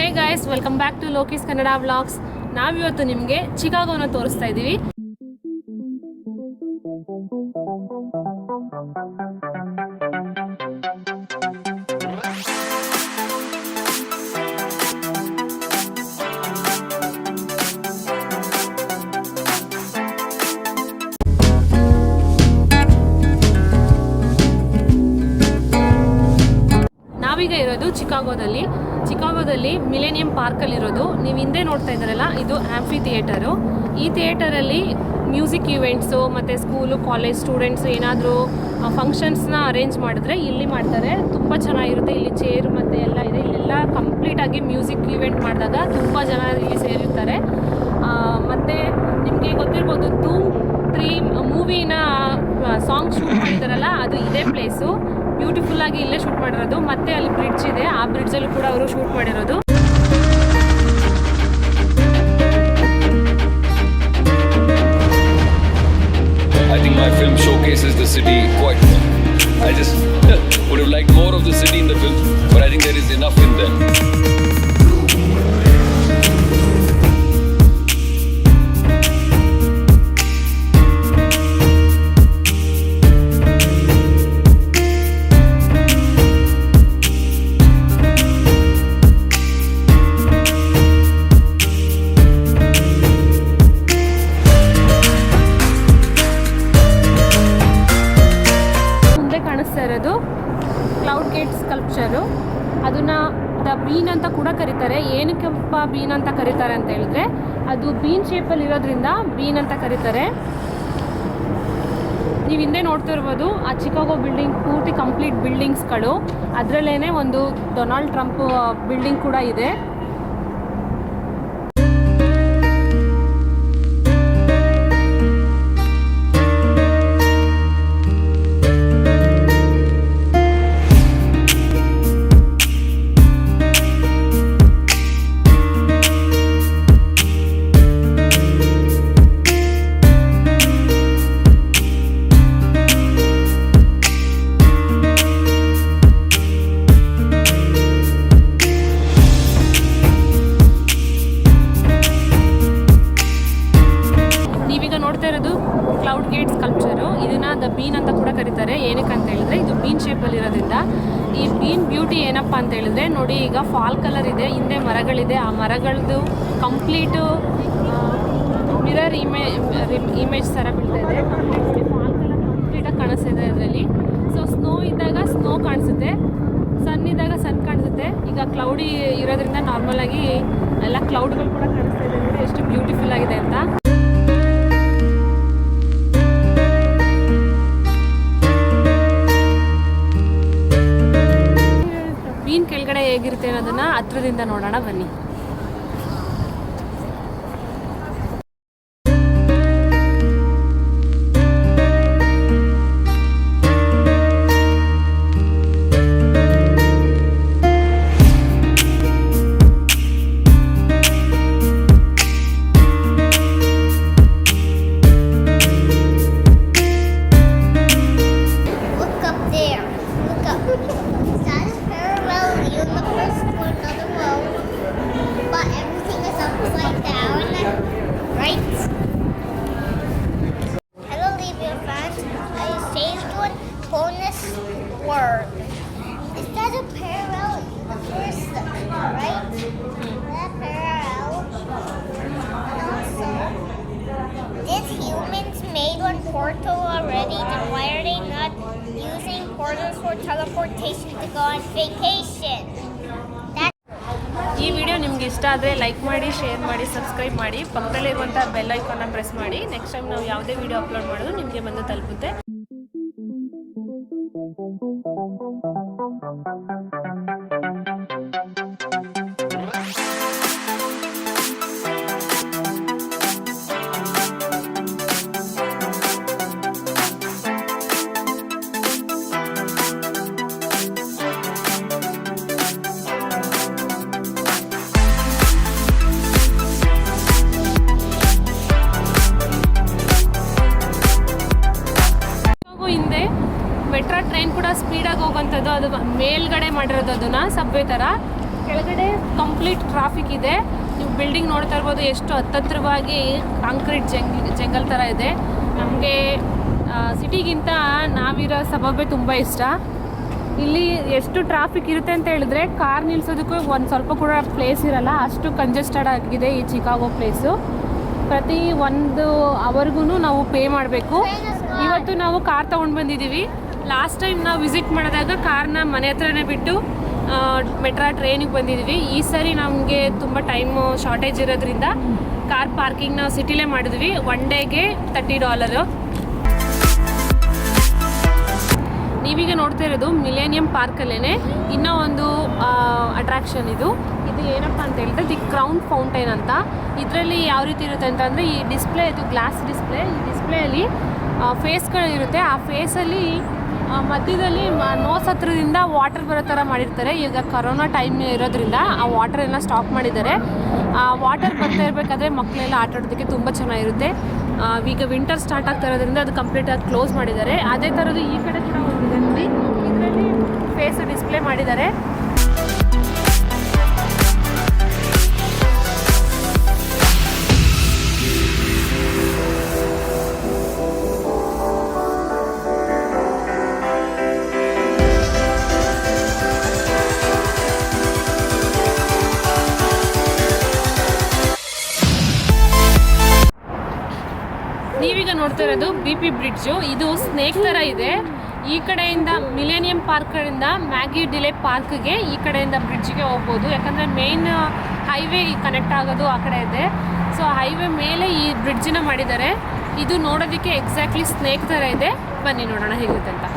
Hey guys, welcome back to Lokis Kannada vlogs. ನಾವಿವತ್ತು ನಿಮಗೆ ಚಿಕಾಗೋನ ತೋರಿಸ್ತಾ ಇದ್ದೀವಿ. ನಾವೀಗ ಇರೋದು ಚಿಕಾಗೋದಲ್ಲಿ ಮಿಲೇನಿಯಂ ಪಾರ್ಕಲ್ಲಿರೋದು. ನೀವು ಹಿಂದೆ ನೋಡ್ತಾ ಇದ್ದಾರಲ್ಲ, ಇದು ಆಂಫಿ ಥಿಯೇಟರು. ಈ ಥಿಯೇಟರಲ್ಲಿ ಮ್ಯೂಸಿಕ್ ಇವೆಂಟ್ಸು ಮತ್ತು ಸ್ಕೂಲು ಕಾಲೇಜ್ ಸ್ಟೂಡೆಂಟ್ಸ್ ಏನಾದರೂ ಫಂಕ್ಷನ್ಸ್ನ ಅರೇಂಜ್ ಮಾಡಿದ್ರೆ ಇಲ್ಲಿ ಮಾಡ್ತಾರೆ. ತುಂಬ ಚೆನ್ನಾಗಿರುತ್ತೆ. ಇಲ್ಲಿ ಚೇರ್ ಮತ್ತು ಎಲ್ಲ ಇದೆ. ಇಲ್ಲೆಲ್ಲ ಕಂಪ್ಲೀಟಾಗಿ ಮ್ಯೂಸಿಕ್ ಇವೆಂಟ್ ಮಾಡಿದಾಗ ತುಂಬ ಜನ ಇಲ್ಲಿ ಸೇರಿರ್ತಾರೆ. ಮತ್ತು ನಿಮಗೆ ಗೊತ್ತಿರ್ಬೋದು, ಧೂಮ್ 3 ಮೂವಿನ ಸಾಂಗ್ ಶೂಟ್ ಮಾಡಿದಾರಲ್ಲ, ಅದು ಇದೇ ಪ್ಲೇಸು. ಬ್ಯೂಟಿಫುಲ್ ಆಗಿ ಇಲ್ಲೇ ಶೂಟ್ ಮಾಡಿರೋದು. ಮತ್ತೆ ಅಲ್ಲಿ ಬ್ರಿಡ್ಜ್ ಇದೆ, ಆ ಬ್ರಿಡ್ಜಲ್ಲೂ ಕೂಡ ಅವರು ಶೂಟ್ ಮಾಡಿರೋದು. I think my film showcases the city quite well. I just would have liked more of the city in the film, but I think there is enough in there. Cloud gate ಸ್ಕಲ್ಪ್ಚರು. ಅದನ್ನು the bean ಅಂತ ಕೂಡ ಕರೀತಾರೆ. ಏನಕ್ಕಪ್ಪ bean ಅಂತ ಕರೀತಾರೆ ಅಂತ ಹೇಳಿದ್ರೆ, ಅದು ಬೀನ್ ಶೇಪಲ್ಲಿ ಇರೋದ್ರಿಂದ ಬೀನ್ ಅಂತ ಕರೀತಾರೆ. ನೀವು ಹಿಂದೆ ನೋಡ್ತಿರ್ಬೋದು, ಆ ಚಿಕಾಗೋ ಬಿಲ್ಡಿಂಗ್ ಪೂರ್ತಿ ಕಂಪ್ಲೀಟ್ ಬಿಲ್ಡಿಂಗ್ಸ್ಗಳು. ಅದರಲ್ಲೇ ಒಂದು ಡೊನಾಲ್ಡ್ ಟ್ರಂಪ್ ಬಿಲ್ಡಿಂಗ್ ಕೂಡ ಇದೆ. Cloud gate ಸ್ಕಲ್ಪ್ಚರು. ಇದನ್ನು ದ ಬೀನ್ ಅಂತ ಕೂಡ ಕರೀತಾರೆ. ಏನಕ್ಕೆ ಅಂತ ಹೇಳಿದ್ರೆ, ಇದು ಬೀನ್ ಶೇಪಲ್ಲಿ ಇರೋದ್ರಿಂದ. ಈ ಬೀನ್ ಬ್ಯೂಟಿ ಏನಪ್ಪ ಅಂತ ಹೇಳಿದ್ರೆ, ನೋಡಿ, ಈಗ ಫಾಲ್ ಕಲರ್ ಇದೆ, ಹಿಂದೆ ಮರಗಳಿದೆ. ಆ ಮರಗಳದ್ದು ಕಂಪ್ಲೀಟು ಮಿರರ್ ಇಮೇಜ್ ಥರ ಬೀಳ್ತಾ ಇದೆ. ಫಾಲ್ ಕಲರ್ ಕಂಪ್ಲೀಟಾಗಿ ಕಾಣಿಸ್ತಿದೆ ಅದರಲ್ಲಿ. ಸೊ ಸ್ನೋ ಇದ್ದಾಗ ಸ್ನೋ ಕಾಣಿಸುತ್ತೆ, ಸನ್ ಇದ್ದಾಗ ಸನ್ ಕಾಣಿಸುತ್ತೆ. ಈಗ ಕ್ಲೌಡಿ ಇರೋದ್ರಿಂದ ನಾರ್ಮಲಾಗಿ ಎಲ್ಲ ಕ್ಲೌಡ್ಗಳು ಕೂಡ ಕಾಣಿಸ್ತಾ ಇದೆ. ನೋಡಿ ಎಷ್ಟು ಬ್ಯೂಟಿಫುಲ್ ಆಗಿದೆ ಅಂತ. ಬೀನ್ ಕೆಳಗಡೆ ಹೇಗಿರುತ್ತೆ ಅನ್ನೋದನ್ನ ಹತ್ರದಿಂದ ನೋಡೋಣ ಬನ್ನಿ. Is that a parallel? Right? That parallel. And also, did humans made one portal already? Then why are they not using portals for teleportation to go on vacation? ಈ ವಿಡಿಯೋ ನಿಮ್ಗೆ ಇಷ್ಟ ಆದರೆ ಲೈಕ್ ಮಾಡಿ, ಶೇರ್ ಮಾಡಿ, subscribe ಮಾಡಿ. ಪಕ್ಕದಲ್ಲಿರುವಂಥ bell ಐಕಾನ್ನ press ಮಾಡಿ. Next time ನಾವು ಯಾವುದೇ ವಿಡಿಯೋ ಅಪ್ಲೋಡ್ ಮಾಡೋದು ನಿಮಗೆ ಬಂದು ತಲುಪುತ್ತೆ. ಮೆಟ್ರೋ ಟ್ರೈನ್ ಕೂಡ ಸ್ಪೀಡಾಗಿ ಹೋಗುವಂಥದ್ದು. ಅದು ಮೇಲ್ಗಡೆ ಮಾಡಿರೋದು, ಅದನ್ನು ಸಬ್ವೆ ಥರ. ಕೆಳಗಡೆ ಕಂಪ್ಲೀಟ್ ಟ್ರಾಫಿಕ್ ಇದೆ. ನೀವು ಬಿಲ್ಡಿಂಗ್ ನೋಡ್ತಾ ಇರ್ಬೋದು ಎಷ್ಟು ಹತ್ತತ್ರವಾಗಿ ಕಾಂಕ್ರೀಟ್ ಜಂಗಲ್ ಥರ ಇದೆ. ನಮಗೆ ಸಿಟಿಗಿಂತ ನಾವಿರೋ ಸಬಬೇ ತುಂಬ ಇಷ್ಟ. ಇಲ್ಲಿ ಎಷ್ಟು ಟ್ರಾಫಿಕ್ ಇರುತ್ತೆ ಅಂತ ಹೇಳಿದ್ರೆ ಕಾರ್ ನಿಲ್ಸೋದಕ್ಕೂ ಒಂದು ಸ್ವಲ್ಪ ಕೂಡ ಪ್ಲೇಸ್ ಇರಲ್ಲ, ಅಷ್ಟು ಕಂಜೆಸ್ಟೆಡ್ ಆಗಿದೆ ಈ ಚಿಕಾಗೋ ಪ್ಲೇಸು. ಪ್ರತಿ 1 ಅವರ್ಗೂ ನಾವು ಪೇ ಮಾಡಬೇಕು. ಇವತ್ತು ನಾವು ಕಾರ್ ತೊಗೊಂಡು ಬಂದಿದ್ದೀವಿ. ಲಾಸ್ಟ್ ಟೈಮ್ ನಾವು ವಿಸಿಟ್ ಮಾಡಿದಾಗ ಕಾರ್ನ ಮನೆ ಹತ್ರನೇ ಬಿಟ್ಟು ಮೆಟ್ರೋ ಟ್ರೈನಿಗೆ ಬಂದಿದ್ವಿ. ಈ ಸರಿ ನಮಗೆ ತುಂಬ ಟೈಮು ಶಾರ್ಟೇಜ್ ಇರೋದ್ರಿಂದ ಕಾರ್ ಪಾರ್ಕಿಂಗ್ ನಾವು ಸಿಟಿಲೇ ಮಾಡಿದ್ವಿ. 1 ಡೇಗೆ $30. ನೀವೀಗ ನೋಡ್ತಾ ಇರೋದು ಮಿಲೇನಿಯಂ ಪಾರ್ಕಲ್ಲೇ ಇನ್ನೂ ಒಂದು ಅಟ್ರಾಕ್ಷನ್ ಇದು ಏನಪ್ಪ ಅಂತ ಹೇಳಿದ್ರೆ ದಿ ಕ್ರೌನ್ ಫೌಂಟೈನ್ ಅಂತ. ಇದರಲ್ಲಿ ಯಾವ ರೀತಿ ಇರುತ್ತೆ ಅಂತಂದರೆ ಈ ಡಿಸ್ಪ್ಲೇ, ಇದು ಗ್ಲಾಸ್ ಡಿಸ್ಪ್ಲೇ. ಈ ಡಿಸ್ಪ್ಲೇಯಲ್ಲಿ ಫೇಸ್ಗಳಿರುತ್ತೆ. ಆ ಫೇಸಲ್ಲಿ ಮಧ್ಯದಲ್ಲಿ ನೋಸ್ ಹತ್ರದಿಂದ ವಾಟರ್ ಬರೋ ಥರ ಮಾಡಿರ್ತಾರೆ. ಈಗ ಕರೋನಾ ಟೈಮ್ ಇರೋದ್ರಿಂದ ಆ ವಾಟರ್ ಎಲ್ಲ ಸ್ಟಾಪ್ ಮಾಡಿದ್ದಾರೆ. ಆ ವಾಟರ್ ಬರ್ತಾ ಇರಬೇಕಾದ್ರೆ ಮಕ್ಕಳೆಲ್ಲ ಆಟ ಆಡೋದಕ್ಕೆ ತುಂಬ ಚೆನ್ನಾಗಿರುತ್ತೆ. ಈಗ ವಿಂಟರ್ ಸ್ಟಾರ್ಟ್ ಆಗ್ತಾ ಇರೋದ್ರಿಂದ ಅದು ಕಂಪ್ಲೀಟಾಗಿ ಕ್ಲೋಸ್ ಮಾಡಿದ್ದಾರೆ. ಅದೇ ಥರದ್ದು ಈ ಕಡೆ ಕೂಡ ಒಂದಿದೆ ನೋಡಿ, ಇದರಲ್ಲಿ ಫೇಸ್ ಡಿಸ್ಪ್ಲೇ ಮಾಡಿದ್ದಾರೆ. ನೀವೀಗ ನೋಡ್ತಾ ಇರೋದು BP ಬ್ರಿಡ್ಜು. ಇದು ಸ್ನೇಕ್ ಥರ ಇದೆ. ಈ ಕಡೆಯಿಂದ ಮಿಲೇನಿಯಂ ಪಾರ್ಕಿಂದ ಮ್ಯಾಗಿ ಡಿಲೆ ಪಾರ್ಕ್ಗೆ ಈ ಕಡೆಯಿಂದ ಬ್ರಿಡ್ಜ್ಗೆ ಹೋಗ್ಬೋದು. ಯಾಕಂದರೆ ಮೇನ್ ಹೈವೇ ಕನೆಕ್ಟ್ ಆಗೋದು ಆ ಕಡೆ ಇದೆ. ಸೊ ಹೈವೇ ಮೇಲೆ ಈ ಬ್ರಿಡ್ಜನ್ನ ಮಾಡಿದ್ದಾರೆ. ಇದು ನೋಡೋದಕ್ಕೆ ಎಕ್ಸಾಕ್ಟ್ಲಿ ಸ್ನೇಕ್ ಥರ ಇದೆ. ಬನ್ನಿ ನೋಡೋಣ ಹೇಗಿರುತ್ತೆ ಅಂತ.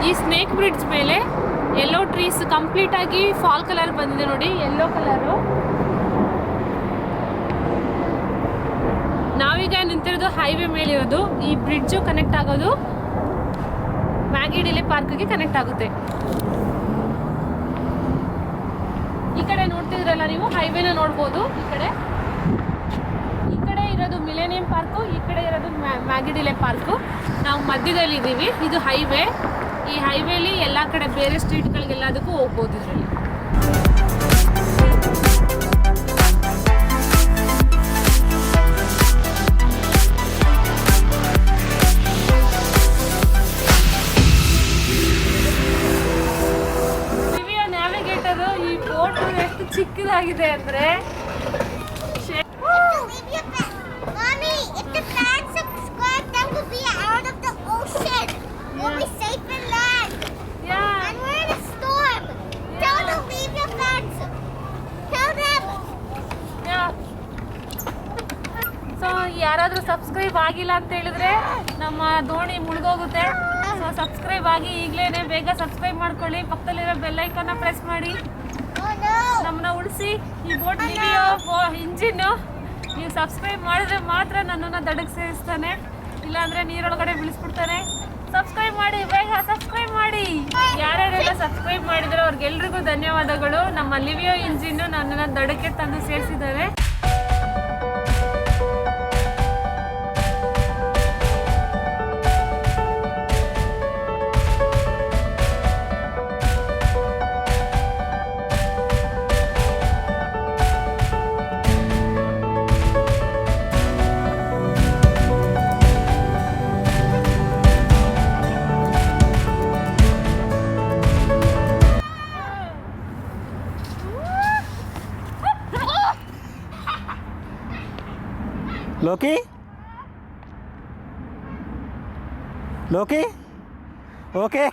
ಈ ಸ್ನೇಕ್ ಬ್ರಿಡ್ಜ್ ಮೇಲೆ ಯೆಲ್ಲೋ ಟ್ರೀಸ್ ಕಂಪ್ಲೀಟ್ ಆಗಿ ಫಾಲ್ ಕಲರ್ ಬಂದಿದೆ ನೋಡಿ, ಯೆಲ್ಲೋ ಕಲರು. ನಾವೀಗ ನಿಂತಿರೋದು ಹೈವೇ ಮೇಲೆ ಇರೋದು. ಈ ಬ್ರಿಡ್ಜು ಕನೆಕ್ಟ್ ಆಗೋದು ಮ್ಯಾಗಿ ಡಿಲೆ ಪಾರ್ಕ್ಗೆ ಕನೆಕ್ಟ್ ಆಗುತ್ತೆ. ಈ ಕಡೆ ನೋಡ್ತಿದ್ರಲ್ಲ ನೀವು, ಹೈವೇನ ನೋಡ್ಬೋದು. ಈ ಕಡೆ ಇರೋದು ಮಿಲೇನಿಯಂ ಪಾರ್ಕು, ಈ ಕಡೆ ಇರೋದು ಮ್ಯಾಗಿ ಡಿಲೆ ಪಾರ್ಕು. ನಾವು ಮಧ್ಯದಲ್ಲಿ ಇದ್ದೀವಿ. ಇದು ಹೈವೇ. ಈ ಹೈವೇಲಿ ಎಲ್ಲ ಕಡೆ ಬೇರೆ ಸ್ಟ್ರೀಟ್ಗಳಿಗೆಲ್ಲದಕ್ಕೂ ಹೋಗ್ಬೋದು ಇದರಲ್ಲಿ. ರಿವಿಯೋ ನ್ಯಾವಿಗೇಟರು ಈ ಬೋಟ್ ಎಷ್ಟು ಚಿಕ್ಕದಾಗಿದೆ ಅಂದರೆ ಯಾರಾದರೂ ಸಬ್ಸ್ಕ್ರೈಬ್ ಆಗಿಲ್ಲ ಅಂತ ಹೇಳಿದ್ರೆ ನಮ್ಮ ದೋಣಿ ಮುಳುಗೋಗುತ್ತೆ. ಸೊ ಸಬ್ಸ್ಕ್ರೈಬ್ ಆಗಿ ಈಗಲೇ ಬೇಗ ಸಬ್ಸ್ಕ್ರೈಬ್ ಮಾಡ್ಕೊಳ್ಳಿ. ಪಕ್ಕದಲ್ಲಿರೋ ಬೆಲ್ ಐಕಾನ್ನ ಪ್ರೆಸ್ ಮಾಡಿ ನಮ್ಮನ್ನ ಉಳಿಸಿ. ಈ ಬೋಟ್ ಇಂಜಿನ್ನು ನೀವು ಸಬ್ಸ್ಕ್ರೈಬ್ ಮಾಡಿದ್ರೆ ಮಾತ್ರ ನನ್ನನ್ನು ದಡಕ್ಕೆ ಸೇರಿಸ್ತಾನೆ, ಇಲ್ಲಾಂದರೆ ನೀರೊಳಗಡೆ ಬೀಳಿಸ್ಬಿಡ್ತಾನೆ. ಸಬ್ಸ್ಕ್ರೈಬ್ ಮಾಡಿ, ಬೇಗ ಸಬ್ಸ್ಕ್ರೈಬ್ ಮಾಡಿ. ಯಾರ್ಯಾರೆಲ್ಲ ಸಬ್ಸ್ಕ್ರೈಬ್ ಮಾಡಿದ್ರು ಅವ್ರಿಗೆಲ್ರಿಗೂ ಧನ್ಯವಾದಗಳು. ನಮ್ಮ ಲಿವಿಯೋ ಇಂಜಿನ್ನು ನನ್ನನ್ನು ದಡಕ್ಕೆ ತಂದು ಸೇರಿಸಿದ್ದಾರೆ. Loki? Loki? ಓಕೆ.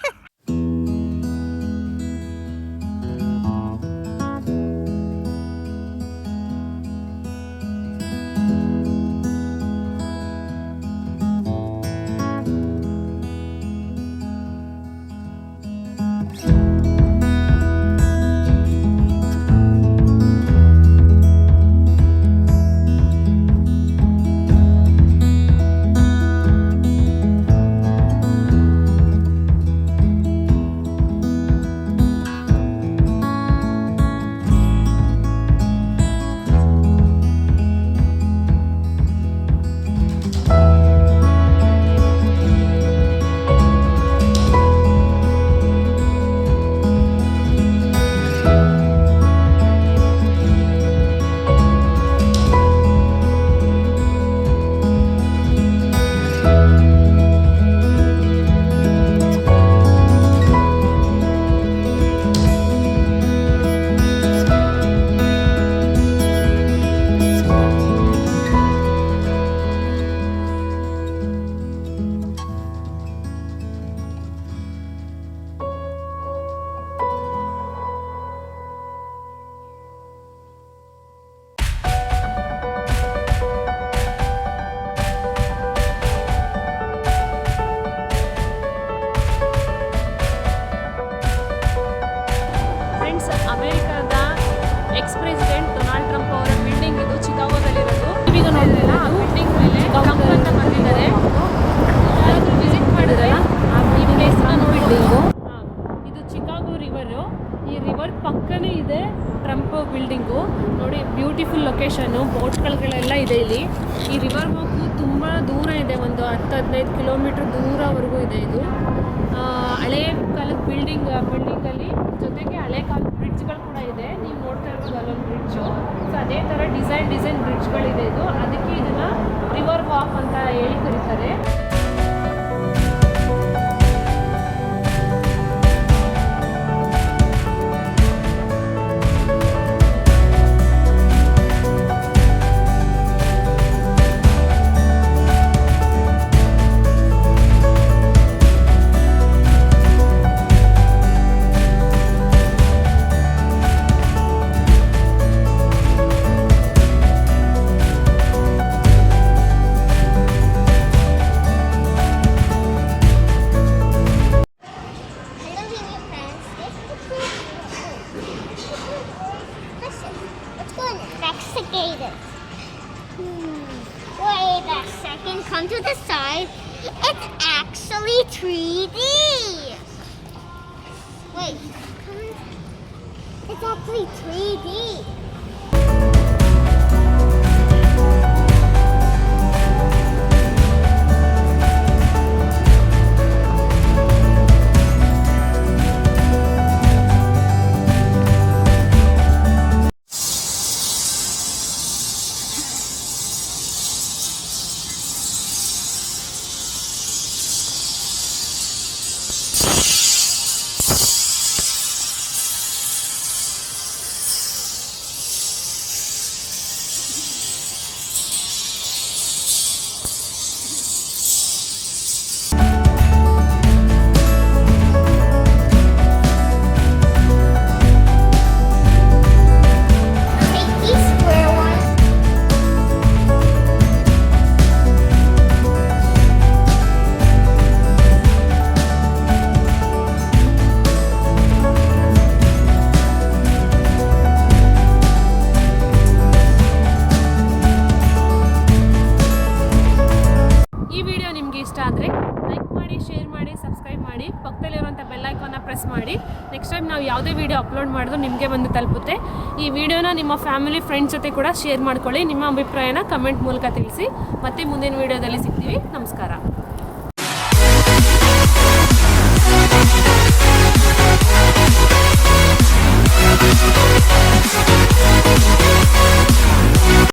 ಅಮೆರಿಕದ ಎಕ್ಸ್ ಪ್ರೆಸಿಡೆಂಟ್ ಡೊನಾಲ್ಡ್ ಟ್ರಂಪ್ ಅವರ ಬಿಲ್ಡಿಂಗ್ ಇದು ಚಿಕಾಗೋದಲ್ಲಿರೋದು. ಈಗ ನೋಡಿದ್ರಲ್ಲ ಆ ಬಿಲ್ಡಿಂಗ್ ಮೇಲೆ ಟ್ರಂಪ್ ಅಂತ ಬಂದಿದ್ದಾರೆ. ಯಾರಾದರೂ ವಿಸಿಟ್ ಮಾಡಿದ್ರಲ್ಲ ಈ ಪ್ಲೇಸ್ನ ಬಿಲ್ಡಿಂಗು. ಇದು ಚಿಕಾಗೋ ರಿವರು. ಈ ರಿವರ್ ಪಕ್ಕನೇ ಇದೆ ಟ್ರಂಪ್ ಬಿಲ್ಡಿಂಗು. ನೋಡಿ ಬ್ಯೂಟಿಫುಲ್ ಲೊಕೇಶನ್ನು, ಬೋಟ್ಗಳೆಲ್ಲ ಇದೆ ಇಲ್ಲಿ. ಈ ರಿವರ್ ವಾಕು ತುಂಬ ದೂರ ಇದೆ, ಒಂದು 10-15 ಕಿಲೋಮೀಟ್ರ್ ದೂರವರೆಗೂ ಇದೆ ಇದು. ಹಳೆ ಕಾಲದ ಬಿಲ್ಡಿಂಗಲ್ಲಿ ಜೊತೆಗೆ ಹಳೆ ಕಾಲದ ಬ್ರಿಡ್ಜ್ಗಳು ಕೂಡ ಇದೆ. ನೀವು ನೋಡ್ತಾ ಇರ್ಬೋದು ಅಲ್ಲೊಂದು ಬ್ರಿಡ್ಜು. ಸೊ ಅದೇ ಥರ ಡಿಸೈನ್ ಬ್ರಿಡ್ಜ್ಗಳಿದೆ ಇದು. ಅದಕ್ಕೆ ಇದನ್ನು ರಿವರ್ ವಾಕ್ ಅಂತ ಹೇಳಿ ಕರೀತಾರೆ. Wait a second, come to the side. It's actually 3D. Wait, it's actually 3D. Press ಮಾಡಿ. ನೆಕ್ಸ್ಟ್ ಟೈಮ್ ನಾವು ಯಾವುದೇ ವೀಡಿಯೋ ಅಪ್ಲೋಡ್ ಮಾಡಿದ್ರು ನಿಮಗೆ ಬಂದು ತಲುಪುತ್ತೆ. ಈ ವಿಡಿಯೋನ ನಿಮ್ಮ ಫ್ಯಾಮಿಲಿ ಫ್ರೆಂಡ್ಸ್ ಜೊತೆ ಕೂಡ ಶೇರ್ ಮಾಡ್ಕೊಳ್ಳಿ. ನಿಮ್ಮ ಅಭಿಪ್ರಾಯನ ಕಮೆಂಟ್ ಮೂಲಕ ತಿಳಿಸಿ. ಮತ್ತೆ ಮುಂದಿನ ವೀಡಿಯೋದಲ್ಲಿ ಸಿಗ್ತೀವಿ. ನಮಸ್ಕಾರ.